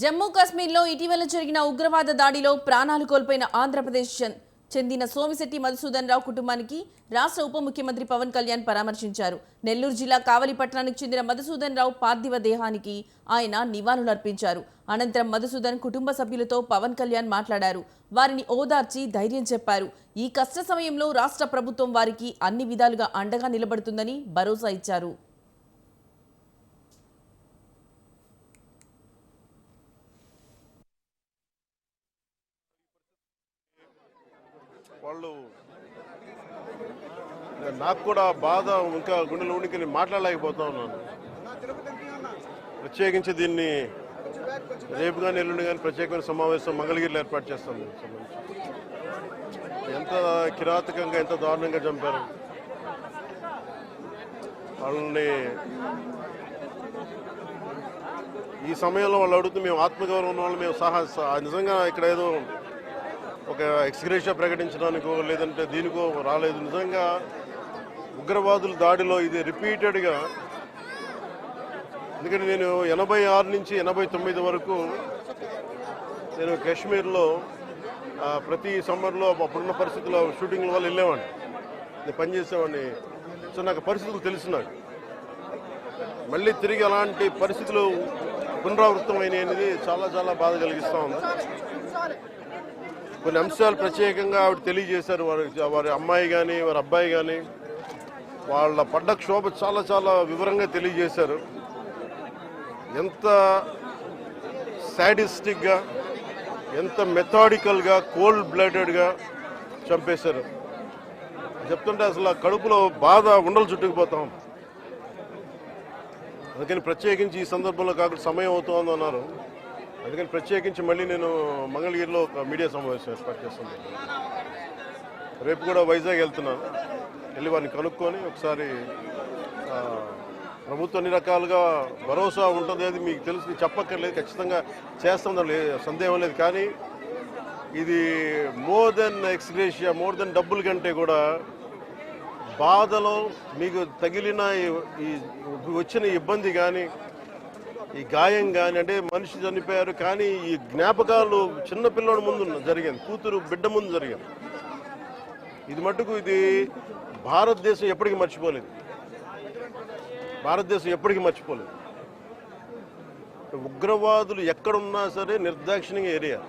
జమ్మూ కాశ్మీర్లో ఇటీవల జరిగిన ఉగ్రవాద దాడిలో ప్రాణాలు కోల్పోయిన ఆంధ్రప్రదేశ్ చెందిన సోమిశెట్టి మధుసూదన్ రావు కుటుంబానికి రాష్ట్ర ఉప ముఖ్యమంత్రి పవన్ కళ్యాణ్ పరామర్శించారు. నెల్లూరు జిల్లా కావలి పట్టణానికి చెందిన మధుసూదన్ రావు పార్థివ దేహానికి ఆయన నివాళులర్పించారు. అనంతరం మధుసూదన్ కుటుంబ సభ్యులతో పవన్ కళ్యాణ్ మాట్లాడారు. వారిని ఓదార్చి ధైర్యం చెప్పారు. ఈ కష్ట సమయంలో రాష్ట్ర ప్రభుత్వం వారికి అన్ని విధాలుగా అండగా నిలబడుతుందని భరోసా ఇచ్చారు. వాళ్ళు నాకు కూడా బాధ ఇంకా గుండెల ఉనికి నేను మాట్లాడలేకపోతా ఉన్నాను. ప్రత్యేకించి దీన్ని రేపు కానీ ఎల్లుండి కానీ ప్రత్యేకమైన సమావేశం మంగళగిరిలో ఏర్పాటు చేస్తాం. ఎంత కిరాతకంగా ఎంత దారుణంగా చంపారు వాళ్ళని. ఈ సమయంలో వాళ్ళు అడుగుతూ మేము ఆత్మగౌరవం ఉన్న వాళ్ళు మేము నిజంగా ఇక్కడ ఏదో ఒక ఎక్స్గ్రేషియా ప్రకటించడానికో లేదంటే దీనికో రాలేదు. నిజంగా ఉగ్రవాదుల దాడిలో ఇది రిపీటెడ్గా, ఎందుకంటే నేను 86 నుంచి 89 వరకు నేను కాశ్మీర్లో ప్రతి సమ్మర్లో అప్పుడున్న పరిస్థితుల్లో షూటింగ్ల వల్ల వెళ్ళేవాడిని, నేను పనిచేసేవాడిని. సో నాకు పరిస్థితులు తెలుసు. నాకు మళ్ళీ తిరిగి అలాంటి పరిస్థితులు పునరావృతమైనవి అనేది చాలా చాలా బాధ కలిగిస్తూ ఉంది. కొన్ని అంశాలు ప్రత్యేకంగా ఆవిడ తెలియజేశారు. వారి అమ్మాయి కానీ వారి అబ్బాయి కానీ వాళ్ళ పడ్డ క్షోభ చాలా చాలా వివరంగా తెలియజేశారు. ఎంత సాడిస్టిక్గా, ఎంత మెథాడికల్గా, కోల్డ్ బ్లడెడ్గా చంపేశారు చెప్తుంటే అసలు కడుపులో బాధ ఉండలు చుట్టుకుపోతాం. అందుకని ప్రత్యేకించి ఈ సందర్భంలో కాకుండా సమయం అవుతుందని అన్నారు. అందుకని ప్రత్యేకించి మళ్ళీ నేను మంగళగిరిలో ఒక మీడియా సమావేశం ఏర్పాటు చేస్తున్నాను. రేపు కూడా వైజాగ్ వెళ్తున్నాను. వెళ్ళి వారిని కనుక్కొని ఒకసారి ప్రభుత్వం అన్ని రకాలుగా భరోసా ఉంటుంది, అది మీకు తెలిసి చెప్పక్కర్లేదు, ఖచ్చితంగా చేస్తాం, సందేహం లేదు. కానీ ఇది more than ex gratia, more than డబ్బుల కంటే కూడా బాధలో మీకు తగిలిన ఈ వచ్చిన ఇబ్బంది కానీ, ఈ గాయం కానీ, అంటే మనిషి చనిపోయారు కానీ ఈ జ్ఞాపకాలు చిన్నపిల్లడి ముందు జరిగింది, కూతురు బిడ్డ ముందు జరిగింది. ఇది మటుకు ఇది భారతదేశం ఎప్పటికీ మర్చిపోలేదు. భారతదేశం ఎప్పటికీ మర్చిపోలేదు. ఉగ్రవాదులు ఎక్కడున్నా సరే నిర్దాక్షిణ్యంగా ఏరియా.